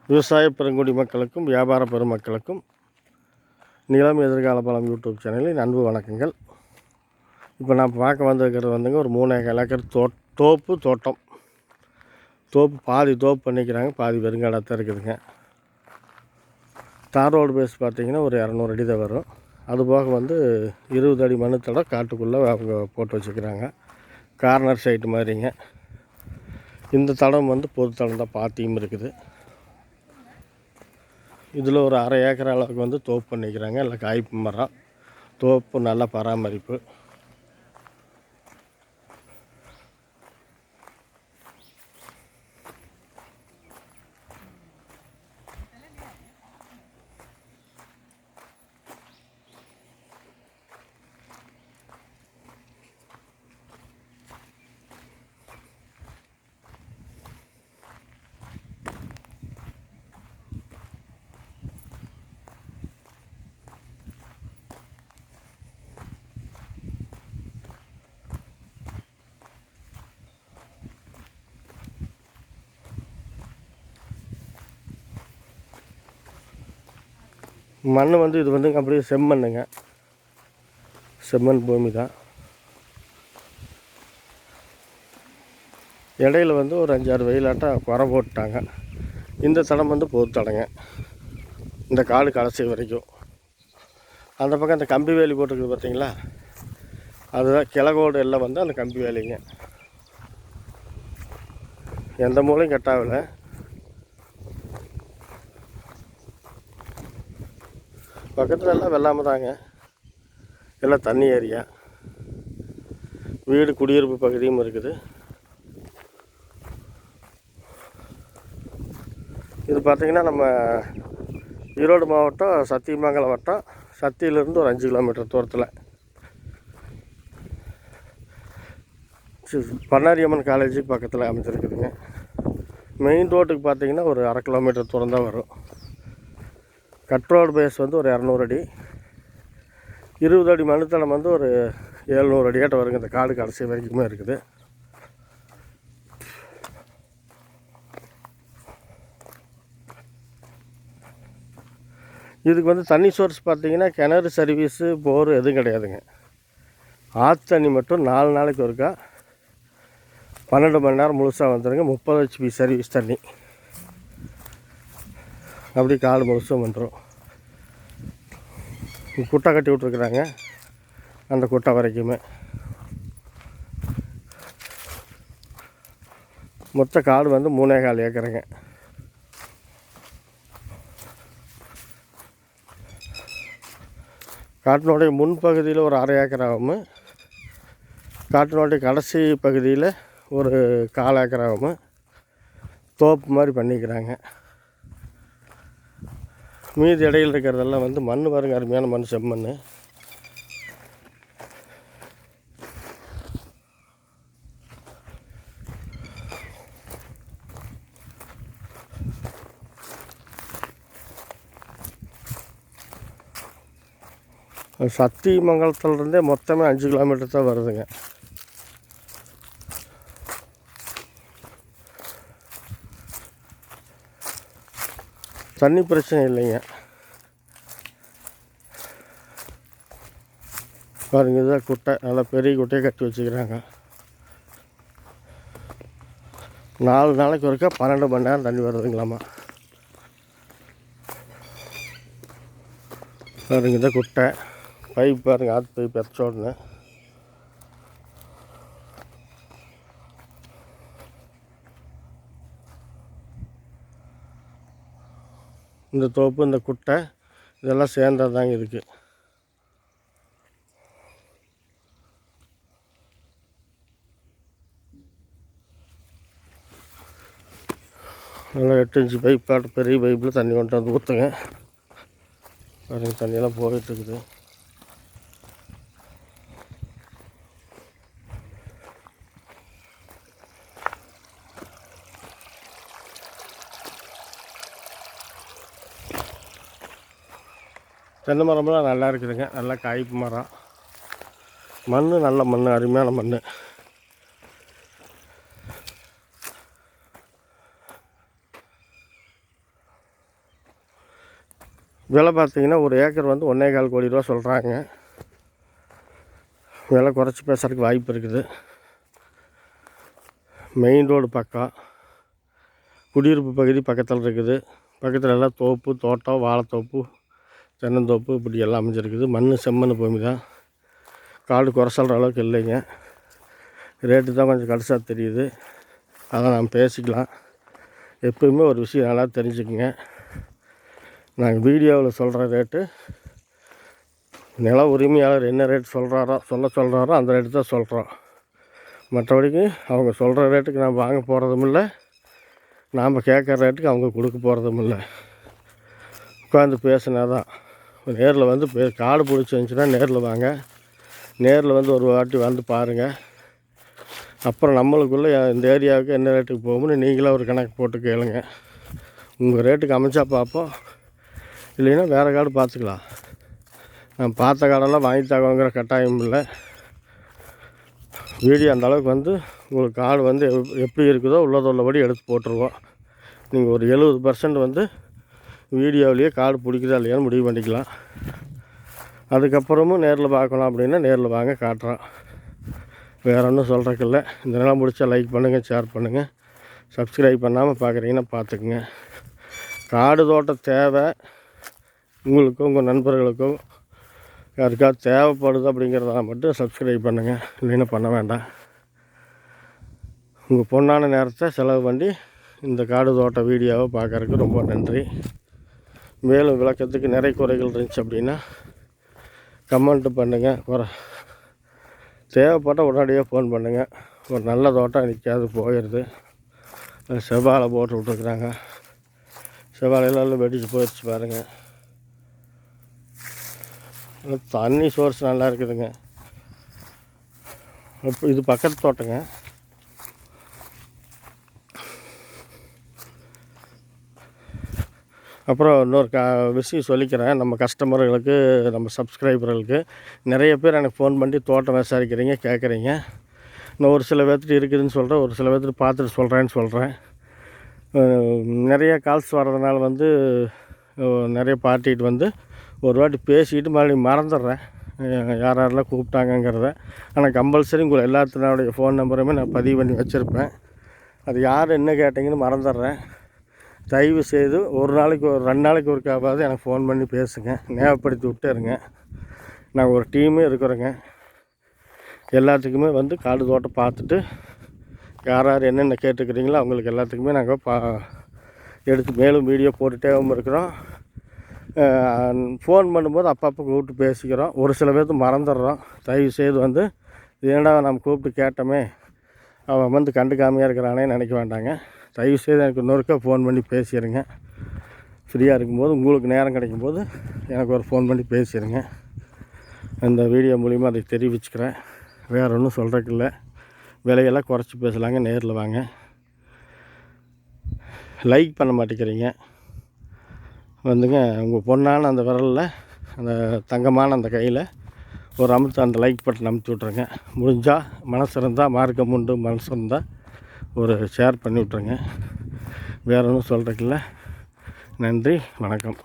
விவசாய பெருங்குடி மக்களுக்கும் வியாபார பெருமக்களுக்கும் நிலம் எதிர்கால பலம் யூடியூப் சேனலில் அன்பு வணக்கங்கள். இப்போ நான் பார்க்க வந்திருக்கிறது வந்துங்க ஒரு 3 ஏக்கர் தோட்டம். பாதி தோப்பு பண்ணிக்கிறாங்க, பாதி வெறுங்காடாக இருக்குதுங்க. தார் ரோடு பேஸ் பார்த்திங்கன்னா ஒரு 200 அடி தான் வரும். அதுபோக வந்து 20 அடி மண்ணுத்தடம் காட்டுக்குள்ளே அவங்க போட்டு வச்சுக்கிறாங்க. கார்னர் சைட்டு மாதிரிங்க. இந்த தடம் வந்து பொது தடம் தான், பாத்தியும் இருக்குது. இதில் ஒரு 1/2 ஏக்கர் அளவுக்கு வந்து தோப்பு பண்ணிக்கிறாங்க. இல்லை காய்ப்பு மரம், தோப்பு நல்ல பராமரிப்பு. மண் வந்து இது வந்துங்க அப்படியே செம்மண்ணுங்க, செம்மண் பூமி தான். இடையில வந்து ஒரு 5-6 வெயிலாட்டம் குறை போட்டாங்க. இந்த தடம் வந்து பொது தடங்க, இந்த காடு கடைசி வரைக்கும். அந்த பக்கம் அந்த கம்பி வேலி போட்டிருக்குது பார்த்தீங்களா, அதுதான் கிழக்கோடு எல்லாம் வந்து அந்த கம்பி வேலிங்க. எந்த மூலையும் கட்டாகலை. பக்கத்தில் எல்லாம் வெள்ளாமல் தாங்க, எல்லாம் தண்ணி ஏரியா. வீடு குடியிருப்பு பகுதியும் இருக்குது. இது பார்த்திங்கன்னா நம்ம ஈரோடு மாவட்டம் சத்தியமங்கலம் வட்டம், சத்தியிலேருந்து ஒரு 5 கிலோமீட்டர் தூரத்தில் பண்ணாரியம்மன் காலேஜுக்கு பக்கத்தில் அமைச்சிருக்குதுங்க. மெயின் ரோட்டுக்கு பார்த்திங்கன்னா ஒரு 1/2 கிலோமீட்டர் தூரம் தான் வரும். கட் ரோடு பேஸ் வந்து ஒரு 200 அடி, 20 அடி மண்ணுத்தடம் வந்து ஒரு 700 அடியாட்ட வருங்க. இந்த காடு கடைசி வரைக்குமே இருக்குது. இதுக்கு வந்து தண்ணி சோர்ஸ் பார்த்திங்கன்னா கிணறு சர்வீஸு போர் எதுவும் கிடையாதுங்க. ஆற்று தண்ணி மட்டும் 4 நாளைக்கு ஒருக்கா 12 மணி நேரம் முழுசாக வந்துடுங்க. 30 HP சர்வீஸ் தண்ணி அப்படி காடு முழுசும் வந்துடும். குட்டை கட்டி விட்ருக்குறாங்க, அந்த குட்டை வரைக்குமே. மொத்த காடு வந்து 3,4 ஏக்கருங்க. காட்டினுடைய முன்பகுதியில் ஒரு 1/2 ஏக்கர் ஆகும். காட்டினுடைய கடைசி பகுதியில் ஒரு 1/4 ஏக்கர் ஆகும். தோப்பு மாதிரி பண்ணிக்கிறாங்க. மீதி இடையில் இருக்கிறதெல்லாம் வந்து மண் பாருங்க, அருமையான மண், செம்மண். சத்தியமங்கலத்துலேருந்தே மொத்தமே 5 கிலோமீட்டர் தான் வருதுங்க. தண்ணி பிரச்சனை இல்லைங்க. பாருங்க, இதுதான் குட்டை, நல்லா பெரிய குட்டையை கட்டி வச்சுக்கிறாங்க. 4 நாளைக்கு ஒருக்கா 12 மணி நேரம் தண்ணி வருதுங்களாம்மா. பாருங்க, இதான் குட்டை. பைப் பாருங்க, ஆற்று பைப் எச்சோடனே. இந்த தோப்பு, இந்த குட்டை இதெல்லாம் சேர்ந்தது தாங்க இதுக்கு. நல்லா 8 இன்ச்சு பைப், பெரிய பைப்பில் தண்ணி கொண்டு வந்து ஊற்றுங்க. பாருங்க, தண்ணியெல்லாம் போயிட்டுருக்குது. தென்னை மரமெல்லாம் நல்லா இருக்குதுங்க, நல்லா காய்ப்பு மரம். மண் நல்ல மண், அருமையான மண். விலை பார்த்தீங்கன்னா ஒரு ஏக்கர் வந்து 1,4 கோடி ரூபா சொல்கிறாங்க. விலை குறைச்சி பேசுறதுக்கு வாய்ப்பு இருக்குது. மெயின் ரோடு பக்கம், குடியிருப்பு பகுதி பக்கத்தில் இருக்குது. பக்கத்தில் எல்லாம் தோப்பு, தோட்டம், வாழைத்தோப்பு, தென்னந்தோப்பு இப்படி எல்லாம் அமைஞ்சிருக்குது. மண் செம்மண் பூமி தான். காடு குறை சொல்கிற அளவுக்கு இல்லைங்க. ரேட்டு தான் கொஞ்சம் கடைசாக தெரியுது. அதை நாம் பேசிக்கலாம். எப்போயுமே ஒரு விஷயம் நல்லா தெரிஞ்சுக்குங்க. நாங்கள் வீடியோவில் சொல்கிற ரேட்டு நில உரிமையாளர் என்ன ரேட் சொல்கிறாரோ அந்த ரேட்டு தான் சொல்கிறோம். மற்றபடிக்கு அவங்க சொல்கிற ரேட்டுக்கு நாம் வாங்க போகிறதும் இல்லை, நாம் கேட்குற ரேட்டுக்கு அவங்க கொடுக்க போகிறதும் இல்லை. உட்காந்து பேசினா தான். நேரில் வந்து காடு பிடிச்சி வந்துச்சுன்னா நேரில் வாங்க. நேரில் வந்து ஒரு வாட்டி வந்து பாருங்கள். அப்புறம் நம்மளுக்குள்ளே இந்த ஏரியாவுக்கு என்ன ரேட்டுக்கு போகும்னு நீங்களே ஒரு கணக்கு போட்டு கேளுங்க. உங்கள் ரேட்டுக்கு அமைச்சா பார்ப்போம், இல்லைன்னா வேறு காடு பார்த்துக்கலாம். நான் பார்த்த காடெல்லாம் வாங்கி தகவங்கிற கட்டாயம் இல்லை. வீடியோ அந்தளவுக்கு வந்து உங்களுக்கு காடு வந்து எப்படி இருக்குதோ உள்ளபடி எடுத்து போட்டுருவோம். நீங்கள் ஒரு 70% வந்து வீடியோவிலேயே காடு பிடிக்குதா இல்லையான்னு முடிவு பண்ணிக்கலாம். அதுக்கப்புறமும் நேரில் பார்க்கலாம் அப்படின்னா நேரில் வாங்க, காட்டுறோம். வேறு ஒன்றும் சொல்கிறதுக்கு இல்லை. இந்த நிலம் பிடிச்சா லைக் பண்ணுங்கள், ஷேர் பண்ணுங்கள். சப்ஸ்கிரைப் பண்ணாமல் பார்க்குறீங்கன்னா பார்த்துக்குங்க. காடு தோட்டம் தேவை உங்களுக்கும் உங்கள் நண்பர்களுக்கும் யாருக்காவது தேவைப்படுது அப்படிங்கிறத மட்டும் சப்ஸ்கிரைப் பண்ணுங்கள், இல்லைன்னா பண்ண வேண்டாம். உங்கள் பொண்ணான நேரத்தை செலவு பண்ணி இந்த காடு தோட்ட வீடியோவை பார்க்குறதுக்கு ரொம்ப நன்றி. மேலும் விளக்கத்துக்கு நிறைய குறைகள் இருந்துச்சு அப்படின்னா கமெண்ட்டு பண்ணுங்கள். தேவைப்பட்டால் உடனடியாக ஃபோன் பண்ணுங்கள். ஒரு நல்ல தோட்டம் நிற்காது போயிடுது. செவ்வாழை போட்டு விட்ருக்குறாங்க. செவ்வாழையெல்லாம் வெடிச்சு போயிடுச்சு பாருங்கள். தண்ணி சோர்ஸ் நல்லா இருக்குதுங்க. இப்போ இது பக்கத்து தோட்டங்க. அப்புறம் இன்னொரு விஷயம் சொல்லிக்கிறேன். நம்ம கஸ்டமர்களுக்கு, நம்ம சப்ஸ்கிரைபர்களுக்கு நிறைய பேர் எனக்கு ஃபோன் பண்ணி தோட்டம் விசாரிக்கிறீங்க, கேட்குறீங்க. இன்னும் ஒரு சில பேர்த்துட்டு இருக்குதுன்னு சொல்கிறேன், ஒரு சில பேர்த்துட்டு பார்த்துட்டு சொல்கிறேன். நிறைய கால்ஸ் வர்றதுனால வந்து நிறைய பார்ட்டிகிட்டு வந்து ஒரு வாட்டி பேசிக்கிட்டு மறுபடியும் மறந்துடுறேன் யாரெல்லாம் கூப்பிட்டாங்கங்கிறத. ஆனால் கம்பல்சரி உங்களை எல்லாத்தினுடைய ஃபோன் நம்பருமே நான் பதிவு பண்ணி வச்சுருப்பேன். அது யார் என்ன கேட்டிங்கன்னு மறந்துடுறேன். தயவு செய்து ஒரு நாளைக்கு 2 நாளைக்கு ஒருக்காவது எனக்கு ஃபோன் பண்ணி பேசுங்க, ஞாபகப்படுத்தி விட்டுருங்க. நாங்கள் ஒரு டீமே இருக்கிறோங்க. எல்லாத்துக்குமே வந்து காடு தோட்டம் பார்த்துட்டு யார் என்னென்ன கேட்டுக்கிறீங்களோ அவங்களுக்கு எல்லாத்துக்குமே நாங்கள் எடுத்து மேலும் வீடியோ போட்டுகிட்டேவும் இருக்கிறோம். ஃபோன் பண்ணும்போது அப்பப்போ கூப்பிட்டு பேசிக்கிறோம். ஒரு சில பேர்த்து மறந்துடுறோம். தயவு செய்து வந்து ஏன்டா நம்ம கூப்பிட்டு கேட்டோமே, அவன் வந்து கண்டுக்காமையாக இருக்கிறானே நினைக்க வேண்டாங்க. தயவுசெய்து எனக்கு இன்னொருக்கா ஃபோன் பண்ணி பேசிடுங்க. ஃப்ரீயாக இருக்கும்போது உங்களுக்கு நேரம் கிடைக்கும்போது எனக்கு ஒரு ஃபோன் பண்ணி பேசிடுங்க. அந்த வீடியோ மூலிமா அதை தெரிவிச்சுக்கிறேன். வேறு ஒன்றும் சொல்கிறதுக்கு இல்லை. விலையெல்லாம் குறைச்சி பேசலாங்க. நேரில் வாங்க. லைக் பண்ண மாட்டேங்கிறீங்க வந்துங்க. உங்கள் பொண்ணான அந்த விரலில், அந்த தங்கமான அந்த கையில் ஒரு அமுத்து அந்த லைக் பட்டன் அமுத்தி விட்ருங்க. முடிஞ்சால் மனசு இருந்தால், மார்க்கம் உண்டு மனசு இருந்தால் ஒரு ஷேர் பண்ணி விட்ருங்க. வேறு ஒன்றும் சொல்கிறதுக்கு இல்லை. நன்றி, வணக்கம்.